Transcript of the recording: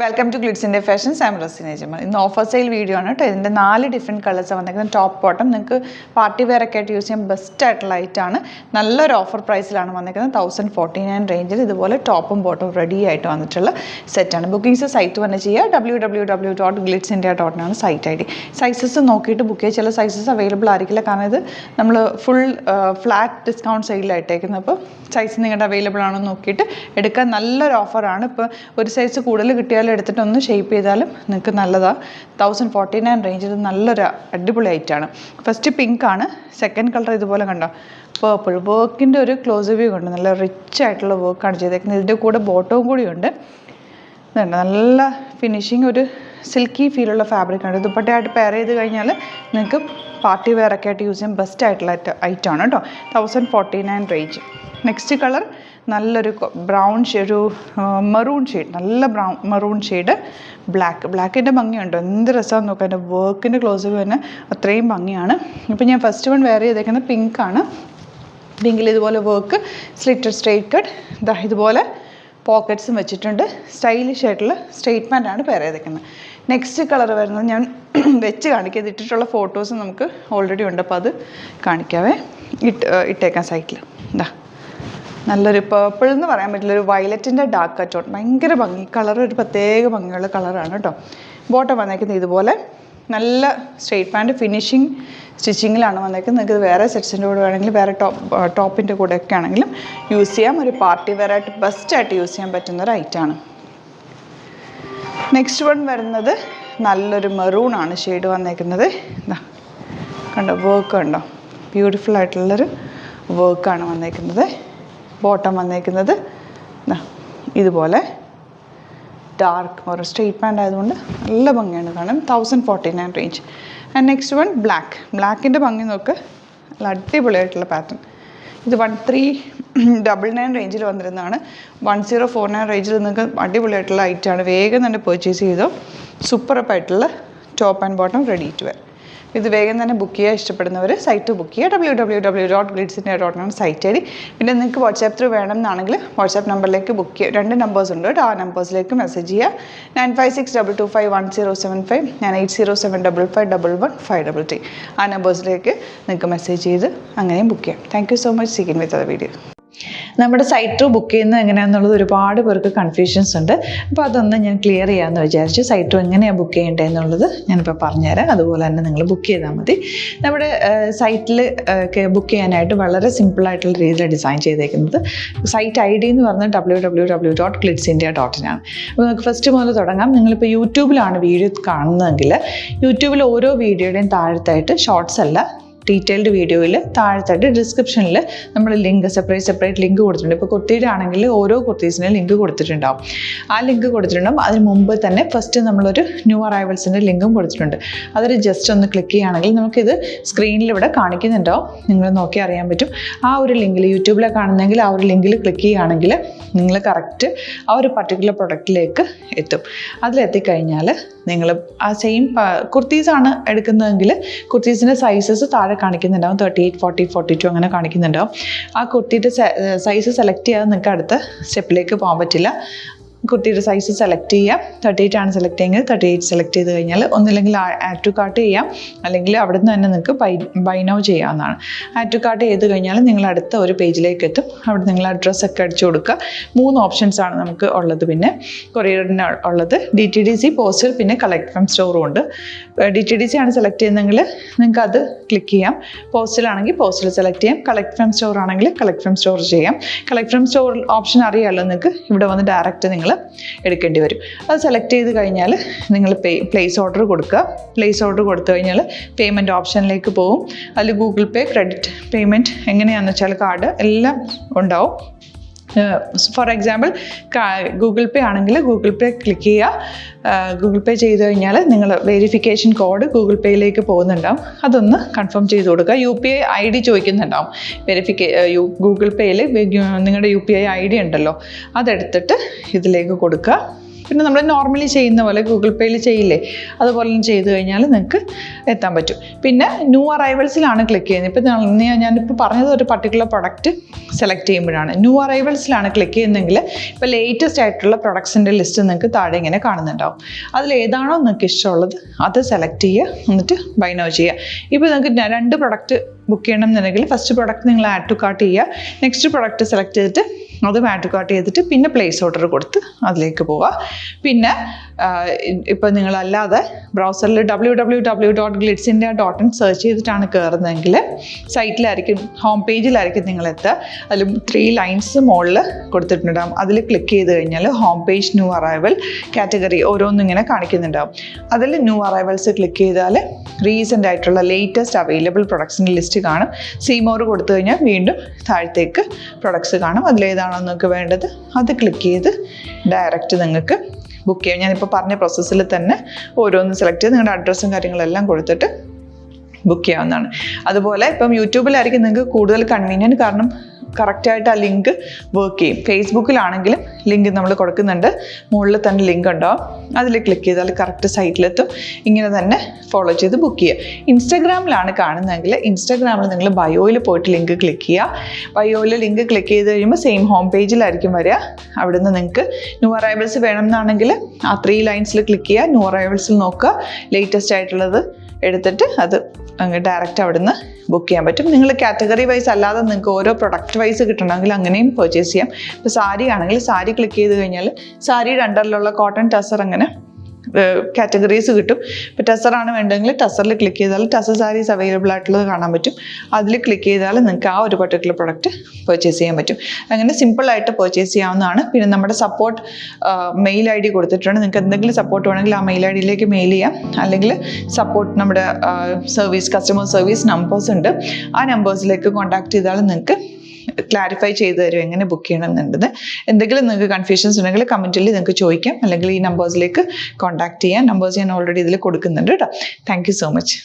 Welcome to Glitz India fashions. I'm Raseena Jamal. ഇന്ന് offer sale video ആണ് കേട്ടോ. ഇതിൻ്റെ 4 ഡിഫറെൻറ്റ് കളേഴ്സ് വന്നിരിക്കുന്നത്. ടോപ്പ് ബോട്ടം നിങ്ങൾക്ക് പാർട്ടി വെയർ ഒക്കെ ആയിട്ട് യൂസ് ചെയ്യാൻ ബെസ്റ്റ് ആയിട്ടുള്ള ഐറ്റാണ്. നല്ലൊരു ഓഫർ പ്രൈസിലാണ് വന്നിരിക്കുന്നത്. 1049 റേഞ്ചിൽ ഇതുപോലെ ടോപ്പും ബോട്ടവും റെഡി ആയിട്ട് വന്നിട്ടുള്ള സെറ്റാണ്. ബുക്കിംഗ്സ് സൈറ്റ് വന്ന് ചെയ്യുക. www.glitzindia.in ആണ് സൈറ്റ് ID. സൈസസ് നോക്കിയിട്ട് ബുക്ക് ചെയ്യുക. ചില സൈസസ് അവൈലബിൾ ആയിരിക്കില്ല, കാരണം ഇത് നമ്മൾ ഫുൾ ഫ്ലാറ്റ് ഡിസ്കൗണ്ട് സെയിലായിട്ടേക്കുന്നത്. അപ്പോൾ സൈസ് നിങ്ങളുടെ അവൈലബിൾ ആണോ നോക്കിയിട്ട് എടുക്കാൻ നല്ലൊരു ഓഫറാണ്. ഇപ്പോൾ ഒരു സൈസ് കൂടുതൽ കിട്ടിയാൽ എടുത്തിട്ട് ഒന്ന് ഷേപ്പ് ചെയ്താലും നിങ്ങൾക്ക് നല്ലതാണ്. 1049 റേഞ്ചിൽ നല്ലൊരു അടിപൊളി ഐറ്റാണ്. ഫസ്റ്റ് പിങ്ക് ആണ്. സെക്കൻഡ് കളർ ഇതുപോലെ കണ്ടോ, പേർപ്പിൾ. വർക്കിൻ്റെ ഒരു ക്ലോസ് വ്യൂ ഉണ്ട്. നല്ല റിച്ച് ആയിട്ടുള്ള വർക്കാണ് ചെയ്തേക്കുന്നത്. ഇതിൻ്റെ കൂടെ ബോട്ടവും കൂടി ഉണ്ട്. ഇതുണ്ട്, നല്ല ഫിനിഷിങ്, ഒരു സിൽക്കി ഫീലുള്ള ഫാബ്രിക്കാണ്. ദുപ്പട്ടയായിട്ട് പെയർ ചെയ്ത് കഴിഞ്ഞാൽ നിങ്ങൾക്ക് പാർട്ടി വെയർ ഒക്കെ ആയിട്ട് യൂസ് ചെയ്യാൻ ബെസ്റ്റ് ആയിട്ടുള്ള ഐറ്റമാണ് കേട്ടോ. 1049 റേഞ്ച്. നെക്സ്റ്റ് കളർ നല്ലൊരു ബ്രൗൺ ഒരു മെറൂൺ ഷെയ്ഡ്, നല്ല മെറൂൺ ഷെയ്ഡ്. ബ്ലാക്കിൻ്റെ ഭംഗിയുണ്ടോ, എന്ത് രസമാണെന്ന് നോക്കാം. എൻ്റെ വർക്കിൻ്റെ ക്ലോസ് തന്നെ അത്രയും ഭംഗിയാണ്. ഇപ്പോൾ ഞാൻ ഫസ്റ്റ് വൺ വെയർ ചെയ്തേക്കുന്നത് പിങ്കാണ്. പിങ്കിൽ ഇതുപോലെ വർക്ക്, സ്ലിറ്റഡ് സ്ട്രെയിറ്റ് കട്ട്, ഇതുപോലെ പോക്കറ്റ്സും വെച്ചിട്ടുണ്ട്. സ്റ്റൈലിഷ് ആയിട്ടുള്ള സ്ട്രെയിറ്റ് പാൻ്റാണ് പെയർ ചെയ്തേക്കുന്നത്. നെക്സ്റ്റ് കളർ വരുന്നത് ഞാൻ വെച്ച് കാണിക്കാം. ഇട്ടിട്ടുള്ള ഫോട്ടോസ് നമുക്ക് ഓൾറെഡി ഉണ്ട്, അപ്പോൾ അത് കാണിക്കാവേ. ഇട്ടേക്കാം സൈറ്റിൽ. നല്ലൊരു പേർപ്പിൾ എന്ന് പറയാൻ പറ്റില്ല, ഒരു വയലറ്റിൻ്റെ ഡാർക്ക് കട്ടോൺ. ഭയങ്കര ഭംഗി കളർ, ഒരു പ്രത്യേക ഭംഗിയുള്ള കളറാണ് കേട്ടോ. ബോട്ടം വന്നേക്കുന്നത് ഇതുപോലെ നല്ല സ്ട്രെയിറ്റ് പാൻറ്റ് ഫിനിഷിങ് സ്റ്റിച്ചിങ്ങിലാണ് വന്നേക്കുന്നത്. നിങ്ങൾക്ക് വേറെ സെറ്റ്സിൻ്റെ കൂടെ വേണമെങ്കിൽ വേറെ ടോപ്പിൻ്റെ കൂടെ ഒക്കെ ആണെങ്കിലും യൂസ് ചെയ്യാം. ഒരു പാർട്ടി വെയർ ആയിട്ട് ബെസ്റ്റായിട്ട് യൂസ് ചെയ്യാൻ പറ്റുന്ന ഒരു ഐറ്റമാണ്. നെക്സ്റ്റ് വൺ വരുന്നത് നല്ലൊരു മെറൂൺ ആണ് ഷെയ്ഡ് വന്നേക്കുന്നത്. കണ്ടോ, വർക്ക് കണ്ടോ, ബ്യൂട്ടിഫുൾ ആയിട്ടുള്ളൊരു വർക്കാണ് വന്നേക്കുന്നത്. ബോട്ടം വന്നേക്കുന്നത് ഇതുപോലെ ഡാർക്ക് ഒരു സ്ട്രെയിറ്റ് പാൻ്റ് ആയതുകൊണ്ട് നല്ല ഭംഗിയാണ് കാണാൻ. 1049 റേഞ്ച്. ആൻഡ് നെക്സ്റ്റ് വൺ ബ്ലാക്കിൻ്റെ ഭംഗി നോക്ക്, നല്ല അടിപൊളിയായിട്ടുള്ള പാറ്റേൺ. ഇത് 1399 റേഞ്ചിൽ വന്നിരുന്നതാണ്. 1049 റേഞ്ചിൽ നിങ്ങൾക്ക് അടിപൊളിയായിട്ടുള്ള ഐറ്റമാണ്. വേഗം തന്നെ പർച്ചേസ് ചെയ്തോ. സൂപ്പറായിട്ടുള്ള top and bottom ready to wear. ഇത് വേഗം തന്നെ ബുക്ക് ചെയ്യുക. ഇഷ്ടപ്പെടുന്നവർ സൈറ്റ് ബുക്ക് ചെയ്യുക. www.glitzindia.in site ID. പിന്നെ നിങ്ങൾക്ക് വാട്സാപ്പ് ത്രൂ വേണം എന്നാണെങ്കിൽ വാട്സാപ്പ് നമ്പറിലേക്ക് ബുക്ക് ചെയ്യുക. 2 നമ്പേഴ്സ് ഉണ്ട് കേട്ടോ. ആ നമ്പേഴ്സിലേക്ക് മെസ്സേജ് ചെയ്യുക. 9562251075, 9807551153. ആ നമ്പേഴ്സിലേക്ക് നിങ്ങൾക്ക് മെസ്സേജ് ചെയ്ത് അങ്ങനെയും ബുക്ക് ചെയ്യാം. Thank you so much. സീക്കിൻ വിത്ത് ദ വീഡിയോ. നമ്മുടെ സൈറ്റ് ത്രൂ ബുക്ക് ചെയ്യുന്നത് എങ്ങനെയാണെന്നുള്ളത് ഒരുപാട് പേർക്ക് കൺഫ്യൂഷൻസ് ഉണ്ട്. അപ്പോൾ അതൊന്ന് ഞാൻ ക്ലിയർ ചെയ്യാമെന്ന് വിചാരിച്ചു. സൈറ്റ് ത്രൂ എങ്ങനെയാണ് ബുക്ക് ചെയ്യേണ്ടത് എന്നുള്ളത് ഞാനിപ്പോൾ പറഞ്ഞുതരാം. അതുപോലെ തന്നെ നിങ്ങൾ ബുക്ക് ചെയ്താൽ മതി. നമ്മുടെ സൈറ്റിൽ ബുക്ക് ചെയ്യാനായിട്ട് വളരെ സിമ്പിളായിട്ടുള്ള രീതിയിൽ ഡിസൈൻ ചെയ്തേക്കുന്നത്. സൈറ്റ് ID എന്ന് പറഞ്ഞാൽ www.glitzindia.in ആണ്. അപ്പോൾ നമുക്ക് ഫസ്റ്റ് മുതൽ തുടങ്ങാം. നിങ്ങളിപ്പോൾ യൂട്യൂബിലാണ് വീഡിയോ കാണുന്നതെങ്കിൽ യൂട്യൂബിൽ ഓരോ വീഡിയോയുടെയും താഴത്തായിട്ട് ഷോർട്സ് അല്ല, ഡീറ്റെയിൽഡ് വീഡിയോയിൽ താഴത്തായിട്ട് ഡിസ്ക്രിപ്ഷനിൽ നമ്മൾ ലിങ്ക് സെപ്പറേറ്റ് ലിങ്ക് കൊടുത്തിട്ടുണ്ട്. ഇപ്പോൾ കുർത്തിയുടെ ആണെങ്കിൽ ഓരോ കുർത്തീസിനും ലിങ്ക് കൊടുത്തിട്ടുണ്ടാവും. ആ ലിങ്ക് കൊടുത്തിട്ടുണ്ടാവും. അതിന് മുമ്പ് തന്നെ ഫസ്റ്റ് നമ്മളൊരു ന്യൂ അറൈവൽസിൻ്റെ ലിങ്കും കൊടുത്തിട്ടുണ്ട്. അതിൽ ജസ്റ്റ് ഒന്ന് ക്ലിക്ക് ചെയ്യുകയാണെങ്കിൽ നമുക്കിത് സ്ക്രീനിൽ ഇവിടെ കാണിക്കുന്നുണ്ടാവും. നിങ്ങൾ നോക്കി അറിയാൻ പറ്റും. ആ ഒരു ലിങ്കിൽ യൂട്യൂബിലെ കാണുന്നെങ്കിൽ ആ ഒരു ലിങ്കിൽ ക്ലിക്ക് ചെയ്യുകയാണെങ്കിൽ നിങ്ങൾ കറക്റ്റ് ആ ഒരു പർട്ടിക്കുലർ പ്രൊഡക്റ്റിലേക്ക് എത്തും. അതിലെത്തിക്കഴിഞ്ഞാൽ നിങ്ങൾ ആ സെയിം കുർത്തീസാണ് എടുക്കുന്നതെങ്കിൽ കുർത്തീസിൻ്റെ സൈസസ് താഴെ കാണിക്കുന്നുണ്ടാവും. 38, 40, 42 അങ്ങനെ കാണിക്കുന്നുണ്ടാവും. ആ കുർത്തിയുടെ സൈസ് സെലക്ട് ചെയ്യാതെ നിങ്ങൾക്ക് അടുത്ത സ്റ്റെപ്പിലേക്ക് പോകാൻ പറ്റില്ല. കുർത്തിയുടെ സൈസ് സെലക്ട് ചെയ്യാം. 38 ആണ് സെലക്ട് ചെയ്യുന്നത്. 38 സെലക്ട് ചെയ്ത് കഴിഞ്ഞാൽ ഒന്നില്ലെങ്കിൽ ആഡ് ടു കാർട്ട് ചെയ്യാം, അല്ലെങ്കിൽ അവിടെ നിന്ന് തന്നെ നിങ്ങൾക്ക് ബൈ നൗ ചെയ്യാവുന്നതാണ്. ആഡ് ടു കാർട്ട് ചെയ്ത് കഴിഞ്ഞാൽ നിങ്ങൾ അടുത്ത ഒരു പേജിലേക്ക് എത്തും. അവിടെ നിങ്ങൾ അഡ്രസ്സൊക്കെ അടിച്ചു കൊടുക്കുക. 3 ഓപ്ഷൻസാണ് നമുക്ക് ഉള്ളത്. പിന്നെ കൊറിയറിന് ഉള്ളത് DTDC, പോസ്റ്റൽ, പിന്നെ കളക്ട് ഫ്രം സ്റ്റോറും ഉണ്ട്. DTDC ആണ് സെലക്ട് ചെയ്യുന്നതെങ്കിൽ നിങ്ങൾക്ക് അത് ക്ലിക്ക് ചെയ്യാം. പോസ്റ്റലാണെങ്കിൽ പോസ്റ്റൽ സെലക്ട് ചെയ്യാം. കളക്ട് ഫ്രം സ്റ്റോർ ആണെങ്കിൽ കളക്ട് ഫ്രം സ്റ്റോർ ചെയ്യാം. കളക്ട് ഫ്രം സ്റ്റോർ ഓപ്ഷൻ അറിയാമല്ലോ നിങ്ങൾക്ക്. ഇവിടെ വന്ന് ഡയറക്റ്റ് നിങ്ങൾ എടുക്കേണ്ടി വരും. അത് സെലക്ട് ചെയ്ത് കഴിഞ്ഞാൽ നിങ്ങൾ പ്ലേസ് ഓർഡർ കൊടുക്കുക. പ്ലേസ് ഓർഡർ കൊടുത്തു കഴിഞ്ഞാൽ പേയ്മെൻറ്റ് ഓപ്ഷനിലേക്ക് പോകും. അതിൽ ഗൂഗിൾ പേ, ക്രെഡിറ്റ് പേയ്മെൻറ്റ് എങ്ങനെയാണെന്ന് വെച്ചാൽ കാർഡ് എല്ലാം ഉണ്ടാവും. ഫോർ എക്സാമ്പിൾ ഗൂഗിൾ പേ ആണെങ്കിൽ ഗൂഗിൾ പേ ക്ലിക്ക് ചെയ്യുക. ഗൂഗിൾ പേ ചെയ്ത് കഴിഞ്ഞാൽ നിങ്ങൾ വെരിഫിക്കേഷൻ കോഡ് ഗൂഗിൾ പേയിലേക്ക് പോകുന്നുണ്ടാവും. അതൊന്ന് കൺഫേം ചെയ്ത് കൊടുക്കുക. UPI ID ചോദിക്കുന്നുണ്ടാവും. ഗൂഗിൾ പേയിൽ നിങ്ങളുടെ UPI ID ഉണ്ടല്ലോ, അതെടുത്തിട്ട് ഇതിലേക്ക് കൊടുക്കുക. പിന്നെ നമ്മൾ നോർമലി ചെയ്യുന്ന പോലെ ഗൂഗിൾ പേയിൽ ചെയ്യില്ലേ, അതുപോലെ ചെയ്ത് കഴിഞ്ഞാൽ നിങ്ങൾക്ക് എത്താൻ പറ്റും. പിന്നെ ന്യൂ അറൈവൽസിലാണ് ക്ലിക്ക് ചെയ്യുന്നത്. ഇപ്പം ഞാനിപ്പോൾ പറഞ്ഞത് ഒരു പർട്ടിക്കുലർ പ്രൊഡക്റ്റ് സെലക്ട് ചെയ്യുമ്പോഴാണ്. ന്യൂ അറൈവൽസിലാണ് ക്ലിക്ക് ചെയ്യുന്നതെങ്കിൽ ഇപ്പോൾ ലേറ്റസ്റ്റ് ആയിട്ടുള്ള പ്രൊഡക്ട്സിൻ്റെ ലിസ്റ്റ് നിങ്ങൾക്ക് താഴെ ഇങ്ങനെ കാണുന്നുണ്ടാവും. അതിൽ ഏതാണോ നിങ്ങൾക്ക് ഇഷ്ടമുള്ളത് അത് സെലക്ട് ചെയ്യുക, എന്നിട്ട് ബൈ നൗ ചെയ്യുക. ഇപ്പോൾ നിങ്ങൾക്ക് 2 പ്രൊഡക്റ്റ് ബുക്ക് ചെയ്യണം എന്നുണ്ടെങ്കിൽ ഫസ്റ്റ് പ്രൊഡക്റ്റ് നിങ്ങൾ ആഡ് ടു കാർട്ട് ചെയ്യുക, നെക്സ്റ്റ് പ്രൊഡക്റ്റ് സെലക്ട് ചെയ്തിട്ട് അതും ആഡ് ടു കാർട്ട് ചെയ്തിട്ട് പിന്നെ പ്ലേസ് ഓർഡർ കൊടുത്ത് അതിലേക്ക് പോവുക. പിന്നെ ഇപ്പോൾ നിങ്ങളല്ലാതെ ബ്രൗസറിൽ www.glitzindia.in സെർച്ച് ചെയ്തിട്ടാണ് കയറുന്നതെങ്കിൽ സൈറ്റിലായിരിക്കും, ഹോം പേജിലായിരിക്കും നിങ്ങളെത്തുക. അതിൽ 3 ലൈൻസ് മുകളിൽ കൊടുത്തിട്ടുണ്ടാകും. അതിൽ ക്ലിക്ക് ചെയ്ത് കഴിഞ്ഞാൽ home page new arrival category ഓരോന്നിങ്ങനെ കാണിക്കുന്നുണ്ടാകും. അതിൽ ന്യൂ അറൈവൽസ് ക്ലിക്ക് ചെയ്താൽ റീസെൻ്റ് ആയിട്ടുള്ള ലേറ്റസ്റ്റ് അവൈലബിൾ പ്രൊഡക്ട്സിൻ്റെ ലിസ്റ്റ് കാണും. സീമോർ കൊടുത്തു കഴിഞ്ഞാൽ വീണ്ടും താഴത്തേക്ക് പ്രൊഡക്ട്സ് കാണും. അതിലേതാണോ നിങ്ങൾക്ക് വേണ്ടത് അത് ക്ലിക്ക് ചെയ്ത് ഡയറക്റ്റ് നിങ്ങൾക്ക് ബുക്ക് ചെയ്യാം. ഞാനിപ്പോൾ പറഞ്ഞ പ്രോസസ്സിൽ തന്നെ ഓരോന്ന് സെലക്ട് ചെയ്ത് നിങ്ങളുടെ അഡ്രസ്സും കാര്യങ്ങളെല്ലാം കൊടുത്തിട്ട് ബുക്ക് ചെയ്യാവുന്നതാണ്. അതുപോലെ ഇപ്പം യൂട്യൂബിലായിരിക്കും നിങ്ങൾക്ക് കൂടുതൽ കൺവീനിയൻറ്റ്, കാരണം കറക്റ്റായിട്ട് ആ ലിങ്ക് വർക്ക് ചെയ്യും. ഫേസ്ബുക്കിലാണെങ്കിലും ലിങ്ക് നമ്മൾ കൊടുക്കുന്നുണ്ട്, മുകളിൽ തന്നെ ലിങ്ക് ഉണ്ടാവും. അതിൽ ക്ലിക്ക് ചെയ്താൽ കറക്റ്റ് സൈറ്റിലെത്തും. ഇങ്ങനെ തന്നെ ഫോളോ ചെയ്ത് ബുക്ക് ചെയ്യുക. ഇൻസ്റ്റാഗ്രാമിലാണ് കാണുന്നതെങ്കിൽ ഇൻസ്റ്റാഗ്രാമിൽ നിങ്ങൾ ബയോയിൽ പോയിട്ട് ലിങ്ക് ക്ലിക്ക് ചെയ്യുക. ബയോയിൽ ലിങ്ക് ക്ലിക്ക് ചെയ്ത് കഴിയുമ്പോൾ സെയിം ഹോം പേജിലായിരിക്കും വരിക. അവിടെ നിന്ന് നിങ്ങൾക്ക് ന്യൂ അറൈവൽസ് വേണമെന്നാണെങ്കിൽ ആ 3 ലൈൻസിൽ ക്ലിക്ക് ചെയ്യുക, ന്യൂ അറൈവൽസിൽ നോക്കുക, ലേറ്റസ്റ്റ് ആയിട്ടുള്ളത് എടുത്തിട്ട് അത് അങ്ങ് ഡയറക്റ്റ് അവിടെ നിന്ന് ബുക്ക് ചെയ്യാൻ പറ്റും. നിങ്ങൾ കാറ്റഗറി വൈസ് അല്ലാതെ നിങ്ങൾക്ക് ഓരോ പ്രൊഡക്റ്റ് വൈസ് കിട്ടണമെങ്കിൽ അങ്ങനെയും പർച്ചേസ് ചെയ്യാം. ഇപ്പോൾ സാരി ആണെങ്കിൽ സാരി ക്ലിക്ക് ചെയ്ത് കഴിഞ്ഞാൽ സാരിയുടെ അണ്ടറിലുള്ള കോട്ടൺ ടസർ അങ്ങനെ കാറ്റഗറീസ് കിട്ടും. ഇപ്പോൾ ടസറാണ് വേണ്ടതെങ്കിൽ ടസറിൽ ക്ലിക്ക് ചെയ്താൽ ടസർ സാരീസ് അവൈലബിൾ ആയിട്ടുള്ളത് കാണാൻ പറ്റും. അതിൽ ക്ലിക്ക് ചെയ്താൽ നിങ്ങൾക്ക് ആ ഒരു പർട്ടിക്കുലർ പ്രൊഡക്റ്റ് പർച്ചേസ് ചെയ്യാൻ പറ്റും. അങ്ങനെ സിമ്പിളായിട്ട് പർച്ചേസ് ചെയ്യാവുന്നതാണ്. പിന്നെ നമ്മുടെ സപ്പോർട്ട് മെയിൽ ID കൊടുത്തിട്ടുണ്ട്. നിങ്ങൾക്ക് എന്തെങ്കിലും സപ്പോർട്ട് വേണമെങ്കിൽ ആ മെയിൽ IDയിലേക്ക് മെയിൽ ചെയ്യാം. അല്ലെങ്കിൽ സപ്പോർട്ട് നമ്മുടെ കസ്റ്റമർ സർവീസ് നമ്പേഴ്സ് ഉണ്ട്, ആ നമ്പേഴ്സിലേക്ക് കോൺടാക്ട് ചെയ്താൽ നിങ്ങൾക്ക് ക്ലാരിഫൈ ചെയ്ത് തരും എങ്ങനെ ബുക്ക് ചെയ്യണം എന്നുള്ളത്. എന്തെങ്കിലും നിങ്ങൾക്ക് കൺഫ്യൂഷൻസ് ഉണ്ടെങ്കിൽ കമൻറ്റിൽ നിങ്ങൾക്ക് ചോദിക്കാം, അല്ലെങ്കിൽ ഈ നമ്പേഴ്സിലേക്ക് കോൺടാക്ട് ചെയ്യാം. നമ്പേഴ്സ് ഞാൻ ഓൾറെഡി ഇതിൽ കൊടുക്കുന്നുണ്ട് കേട്ടോ. Thank you so much.